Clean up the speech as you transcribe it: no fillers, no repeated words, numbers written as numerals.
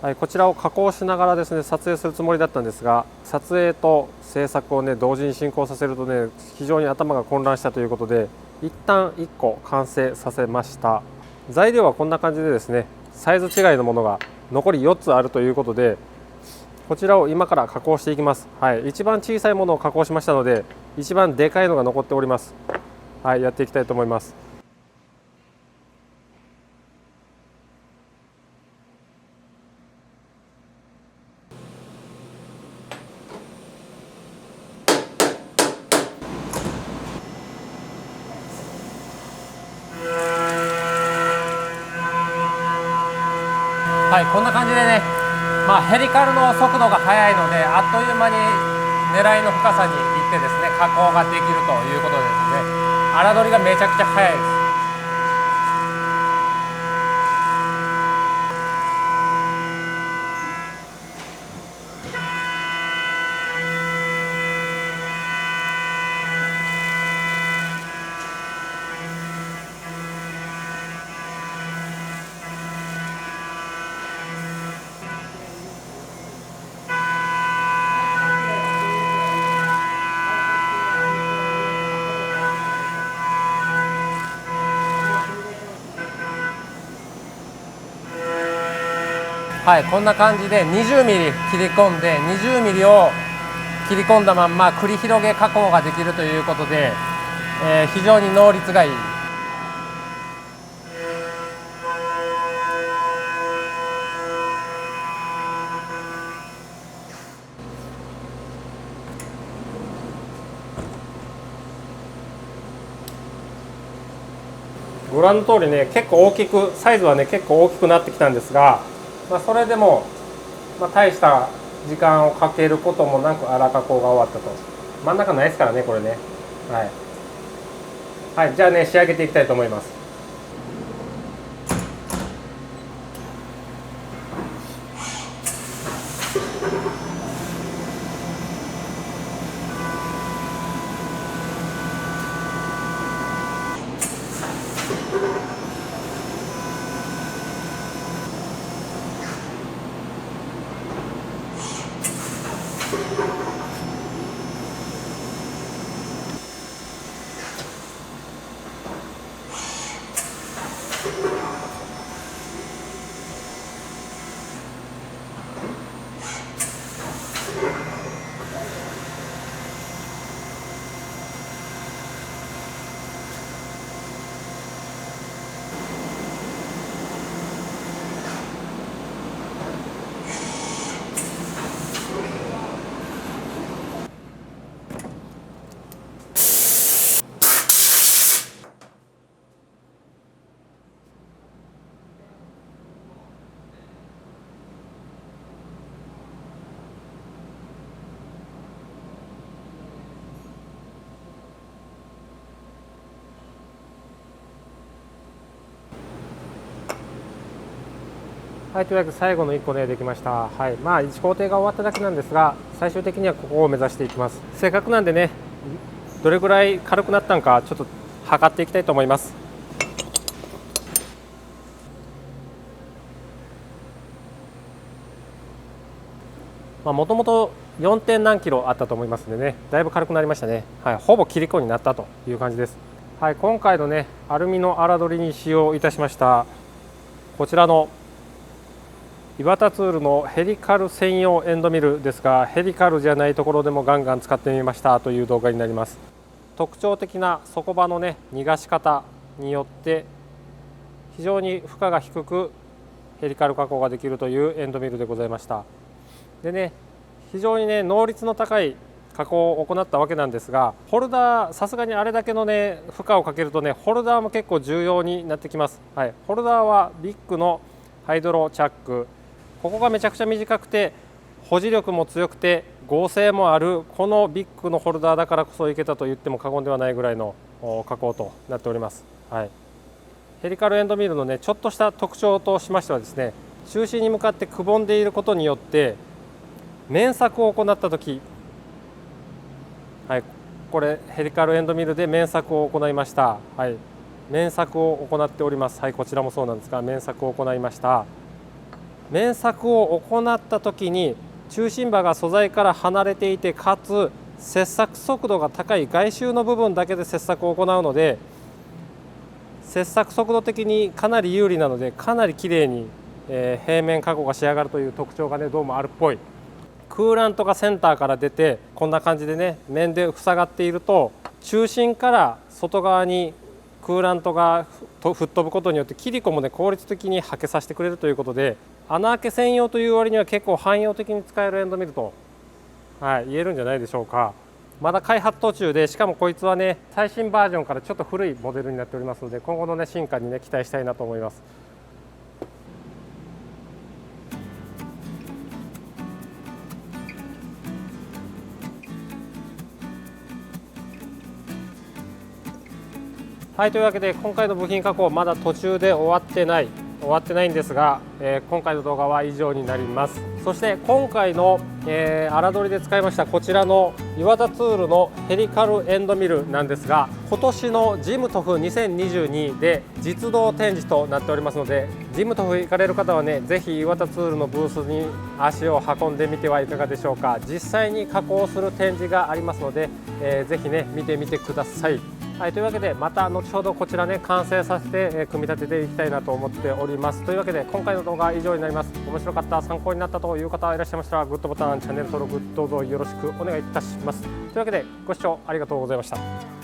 はい、こちらを加工しながらですね撮影するつもりだったんですが、撮影と制作をね同時に進行させるとね非常に頭が混乱したということで、一旦1個完成させました。材料はこんな感じでですね、サイズ違いのものが残り4つあるということで、こちらを今から加工していきます。はい、一番小さいものを加工しましたので、一番でかいのが残っております。はい、やっていきたいと思います。はい、こんな感じでね、ヘリカルの速度が速いので、あっという間に狙いの深さに行ってですね加工ができるということですね。荒取りがめちゃくちゃ速いです。はい、こんな感じで20ミリ切り込んで、20ミリを切り込んだまんま繰り広げ加工ができるということで、非常に能率がいい。ご覧の通りね、結構大きく、サイズはね結構大きくなってきたんですが、それでも、大した時間をかけることもなく粗加工が終わったと。真ん中ないですからねこれね。はい、はい、じゃあね仕上げていきたいと思います。はい、というわけで最後の1個ねできました。はい、1工程が終わっただけなんですが、最終的にはここを目指していきます。せっかくなんでね、どれぐらい軽くなったのかちょっと測っていきたいと思います。もともと 4. 点何キロあったと思いますのでね、だいぶ軽くなりましたね。はい、ほぼ切り込になったという感じです。はい、今回のねアルミの粗取りに使用いたしましたこちらの岩田ツールのヘリカル専用エンドミルですが、ヘリカルじゃないところでもガンガン使ってみましたという動画になります。特徴的な底場のね逃がし方によって非常に負荷が低くヘリカル加工ができるというエンドミルでございました。でね、非常にね能率の高い加工を行ったわけなんですが、ホルダー、さすがにあれだけのね負荷をかけるとねホルダーも結構重要になってきます。はい、ホルダーはビッグのハイドロチャック、ここがめちゃくちゃ短くて保持力も強くて剛性もある、このビッグのホルダーだからこそいけたと言っても過言ではないぐらいの加工となっております。はい、ヘリカルエンドミルのねちょっとした特徴としましてはですね、中心に向かってくぼんでいることによって面索を行った時、はい、これヘリカルエンドミルで面索を行いました。はい、面索を行っております。はい、こちらもそうなんですが面索を行いました。面索を行った時に中心場が素材から離れていて、かつ切削速度が高い外周の部分だけで切削を行うので、切削速度的にかなり有利なので、かなり綺麗に、平面加工が仕上がるという特徴がねどうもあるっぽい。クーラントがセンターから出てこんな感じでね面で塞がっていると、中心から外側にクーラントが吹っ飛ぶことによって切り子もね効率的にはけさせてくれるということで、穴開け専用という割には結構汎用的に使えるエンドミルと、言えるんじゃないでしょうか。まだ開発途中で、しかもこいつはね最新バージョンからちょっと古いモデルになっておりますので、今後のね進化にね期待したいなと思います。はい、というわけで今回の部品加工まだ途中で終わってないんですが、今回の動画は以上になります。そして今回の、荒取りで使いましたこちらの岩田ツールのヘリカルエンドミルなんですが、今年のジムトフ2022で実動展示となっておりますので、ジムトフ行かれる方はねぜひ岩田ツールのブースに足を運んでみてはいかがでしょうか。実際に加工する展示がありますので、ぜひね見てみてください。はい、というわけでまた後ほどこちらね完成させて、組み立てていきたいなと思っております。というわけで今回の動画は以上になります。面白かった、参考になったという方いらっしゃいましたらグッドボタン、チャンネル登録どうぞよろしくお願いいたします。というわけでご視聴ありがとうございました。